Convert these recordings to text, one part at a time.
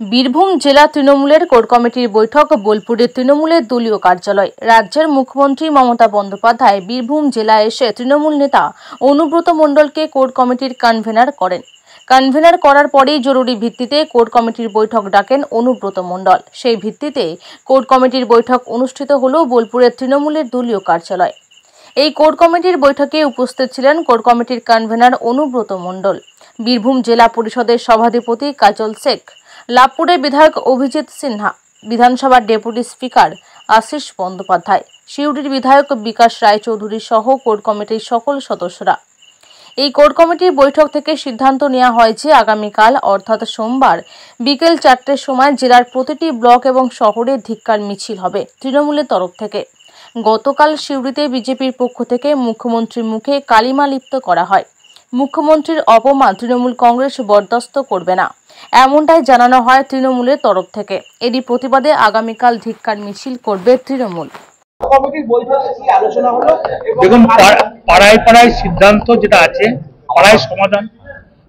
বীরভূম জেলা তৃণমূলের কোর কমিটির বৈঠক বোলপুরে তৃণমূলের দলীয় কার্যালয়। রাজ্যের মুখ্যমন্ত্রী মমতা বন্দ্যোপাধ্যায় বীরভূম জেলায় এসে তৃণমূল নেতা অনুব্রত মণ্ডলকে কোর কমিটির কনভেনার করেন। কনভেনার করার পরেই জরুরি ভিত্তিতে কোর কমিটির বৈঠক ডাকেন অনুব্রত মণ্ডল। সেই ভিত্তিতে কোর কমিটির বৈঠক অনুষ্ঠিত হল বোলপুরের তৃণমূলের দলীয় কার্যালয়। এই কোর কমিটির বৈঠকে উপস্থিত ছিলেন কোর কমিটির কনভেনার অনুব্রত মণ্ডল, বীরভূম জেলা পরিষদের সভাধিপতি কাজল শেখ, লাভপুরের বিধায়ক অভিজিৎ সিনহা, বিধানসভার ডেপুটি স্পিকার আশিস বন্দ্যোপাধ্যায়, সিউড়ির বিধায়ক বিকাশ রায়চৌধুরী সহ কোর কমিটির সকল সদস্যরা। এই কোর কমিটির বৈঠক থেকে সিদ্ধান্ত নেওয়া হয় যে আগামীকাল অর্থাৎ সোমবার বিকেল 4টের সময় জেলার প্রতিটি ব্লক এবং শহরে ধিক্কার মিছিল হবে তৃণমূলের তরফ থেকে। গতকাল সিউড়িতে বিজেপির পক্ষ থেকে মুখ্যমন্ত্রীর মুখে কালিমা লিপ্ত করা হয়। মুখ্যমন্ত্রীর অপমান তৃণমূল কংগ্রেস বরদাস্ত করবে না, এমনটাই জানানো হয় তৃণমূলের তরফ থেকে। এরই প্রতিবাদে আগামীকাল ধিক্কার মিছিল করবে তৃণমূল। দেখুন, পাড়ায় পাড়ায় সিদ্ধান্ত যেটা আছে, পাড়ায় সমাধান,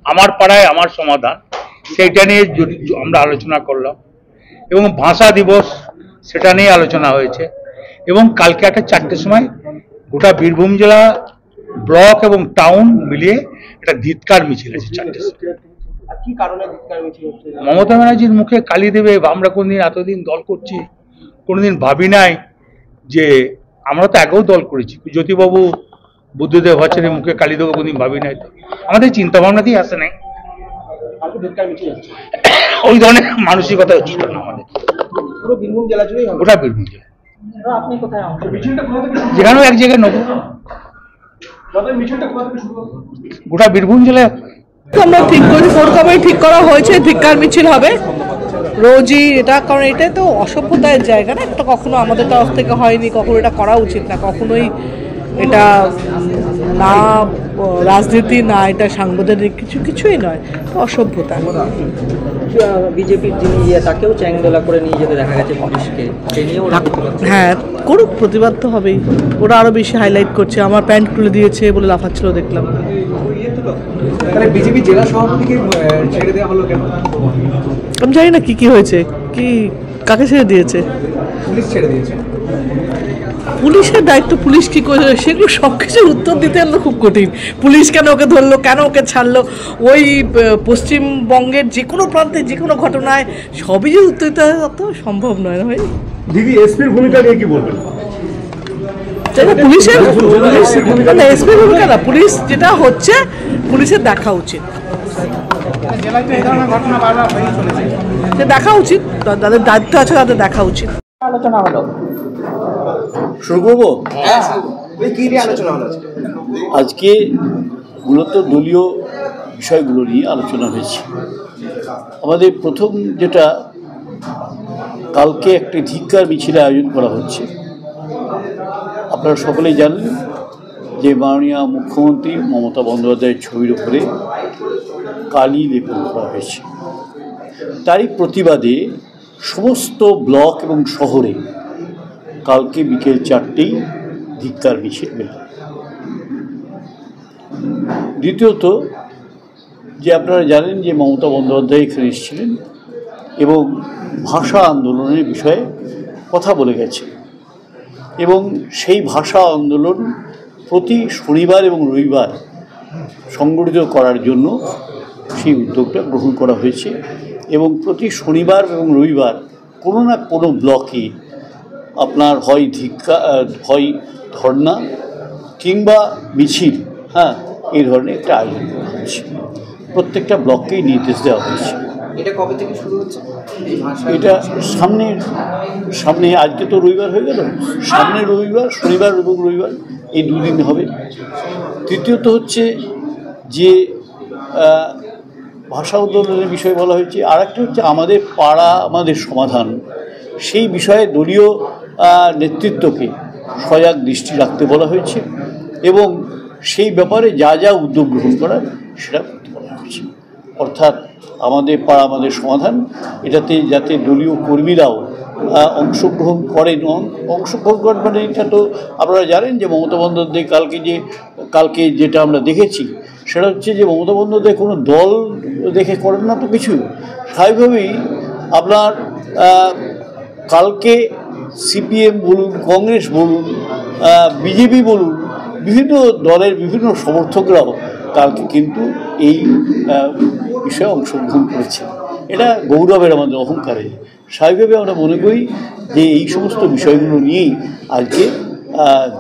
আমার পাড়ায় আমার সমাধান, সেইটা নিয়ে আমরা আলোচনা করলাম এবং ভাষা দিবস সেটা নিয়ে আলোচনা হয়েছে এবং কালকে একটা 4টের সময় গোটা বীরভূম জেলা ব্লক এবং টাউন মিলিয়ে একটা ধিক্কার মিছিল আছে 4টের সময়। মমতা ব্যানার্জির মুখে কালি দেবে। আমরা কোনদিন এতদিন দল করছি, কোনদিন ভাবি নাই যে আমরা তো আগেও দল করেছি, জ্যোতিবাবু বুদ্ধদেব ভট্টাচার্যের মুখে কালি দেবো কোনদিন ভাবি নাই। তো আমাদের চিন্তা ভাবনাতেই আসে নাই, ওই ধরনের মানসিকতা হচ্ছিল না আমাদের। গোটা বীরভূম জেলা যেখানেও এক জায়গায় নেব, গোটা বীরভূম জেলায় আমরা ঠিক করেছি, কোর কমিটি ঠিক করা হয়েছে, ধিক্কার মিছিল হবে রোজই এটা, কারণ এটা তো অসভ্যতার জায়গা না, এটা কখনো আমাদের তরফ থেকে হয়নি, কখনো এটা করা উচিত না, কখনোই এটা না রাজনীতি না এটা সাংবিধানিক কিছুই নয়, অসভ্যতা। বিজেপির যিনি তাকেও চ্যাংদোলা করে নিয়ে যেতে দেখা গেছে পুলিশকে, হ্যাঁ করুক, প্রতিবাদ তো হবেই। ওরা আরো বেশি হাইলাইট করছে, আমার প্যান্ট খুলে দিয়েছে বলে লাফাচ্ছিল দেখলাম। বিজেপি জেলা সভাপতিকে ছেড়ে দেওয়া হলো কেন? আমি জানি না কি হয়েছে, কাকে ছেড়ে দিয়েছে। পুলিশ ছেড়ে দিয়েছে। পুলিশের দায়িত্ব, পুলিশ কি করে, সেগুলো সব কিছুর উত্তর দিতে হলো খুব কঠিন। পুলিশ কেন ওকে ধরলো, কেন ওকে ছাড়লো, ওই পশ্চিমবঙ্গের যে কোনো প্রান্তে যে কোনো ঘটনায় সবই যে উত্তর দিতে হয় অত সম্ভব নয় না ভাই। দিদি এসপির ভূমিকা নিয়ে কি বলবেন? পুলিশের ভূমিকা, এসপির ভূমিকা না, পুলিশ যেটা হচ্ছে পুলিশের দেখা উচিত, দেখা উচিত, তাদের দায়িত্ব আছে, তাদের দেখা উচিত। আলোচনা হলো, শুরু করবো। কি নিয়ে আলোচনা হলো? আজকে মূলত দলীয় বিষয়গুলো নিয়ে আলোচনা হয়েছে। আমাদের প্রথম যেটা, কালকে একটি ধিক্কার মিছিলের আয়োজন করা হচ্ছে। আপনারা সকলেই জানেন যে মাননীয় মুখ্যমন্ত্রী মমতা বন্দ্যোপাধ্যায়ের ছবির উপরে কালি লেপন করা হয়েছে। তারই প্রতিবাদে সমস্ত ব্লক এবং শহরে কালকে বিকেল 4টেই ধিক্কার মিছিল বের হবে। দ্বিতীয়ত, যে আপনারা জানেন যে মমতা বন্দ্যোপাধ্যায় এখানে এসেছিলেন এবং ভাষা আন্দোলনের বিষয়ে কথা বলে গেছে এবং সেই ভাষা আন্দোলন প্রতি শনিবার এবং রবিবার সংগঠিত করার জন্য সেই উদ্যোগটা গ্রহণ করা হয়েছে এবং প্রতি শনিবার এবং রবিবার কোনো না কোনো ব্লকে আপনার হয় হয় ধর্না কিংবা মিছিল, এই ধরনের একটা আয়োজন করা হয়েছে। প্রত্যেকটা ব্লককেই নির্দেশ দেওয়া হয়েছে। এটা কবে থেকে শুরু হচ্ছে? এটা সামনে আজকে তো রবিবার হয়ে গেল, সামনে রবিবার, শনিবার এবং রবিবার এই দুদিন হবে। তৃতীয়ত হচ্ছে যে ভাষা আন্দোলনের বিষয়ে বলা হয়েছে। আর একটা হচ্ছে আমাদের পাড়া আমাদের সমাধান, সেই বিষয়ে দলীয় নেতৃত্বকে সজাগ দৃষ্টি রাখতে বলা হয়েছে এবং সেই ব্যাপারে যা যা উদ্যোগ গ্রহণ করার সেটা করতে বলা হয়েছে। অর্থাৎ আমাদের পাড়া আমাদের সমাধান, এটাতে যাতে দলীয় কর্মীরাও অংশগ্রহণ করেন। অংশগ্রহণ করেন মানে এটা তো আপনারা জানেন যে মমতা বন্দ্যোপাধ্যায় কালকে যেটা আমরা দেখেছি সেটা হচ্ছে যে মমতা বন্দ্যোপাধ্যায় কোনো দল দেখে করেন না তো কিছু, স্বাভাবিকভাবেই আপনার কালকে সিপিএম বলুন, কংগ্রেস বলুন, বিজেপি বলুন, বিভিন্ন দলের বিভিন্ন সমর্থকরাও কালকে কিন্তু এই বিষয়ে অংশগ্রহণ করেছে। এটা গৌরবের, আমাদের অহংকারে। স্বাভাবিকভাবে আমরা মনে করি যে এই সমস্ত বিষয়গুলো নিয়েই আজকে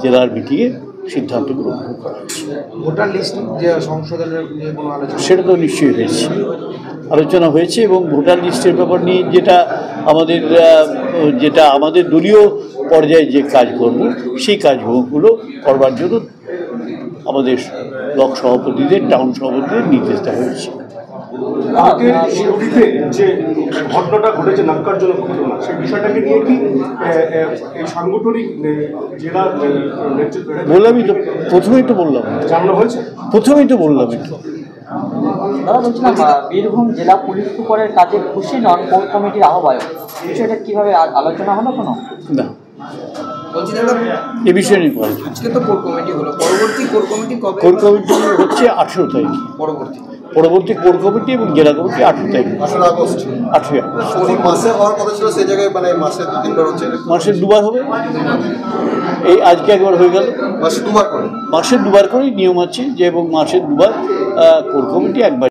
জেলার মিটিংয়ে সিদ্ধান্তগুলো গ্রহণ করা হচ্ছে। ভোটার লিস্ট যে সংশোধনের নিয়ে কোনো আলোচনা, সেটা তো নিশ্চয়ই হয়েছে, আলোচনা হয়েছে। এবং ভোটার লিস্টের ব্যাপার নিয়ে যেটা আমাদের দলীয় পর্যায়ে যে কাজকর্ম, সেই কাজকর্মগুলো করবার জন্য আমাদের ব্লক সভাপতিদের, টাউন সভাপতিদের নির্দেশ দেওয়া হয়েছে। আজকে শিউরিতে যে ঘটনাটা ঘটেছে, নাক্কারজনক ঘটনা, সেই বিষয়টাকে নিয়ে কি এই সাংগঠনিক জেলা বললামই তো, প্রথমেই তো বললাম, জানানো হয়েছে? প্রথমেই তো বললাম একটু। দাদা বলছিলাম, বীরভূম জেলা পুলিশ সুপারের কাজে খুশি নন কোর কমিটির আহ্বায়ক, বিষয়টা কিভাবে আলোচনা হলো কোনো? না, বলছি দাদা, এ বিষয়ে নিয়ে বলা আজকে তো কোর কমিটি হলো, পরবর্তী কোর কমিটি কবে? কোর কমিটি হচ্ছে 18 তারিখ। পরবর্তী কোর কমিটি এবং জেলা কমিটি 18 তারিখ, 18 আগস্ট। মাসে হওয়ার কথা ছিল, সেই জায়গায় মানে মাসে 2-3বার হচ্ছে। মাসে 2বার হবে। এই আজকে একবার হয়ে গেল। মাসে 2বার করে, মাসে 2বার করেই নিয়ম আছে যে, এবং মাসে 2বার কোর কমিটি একবার।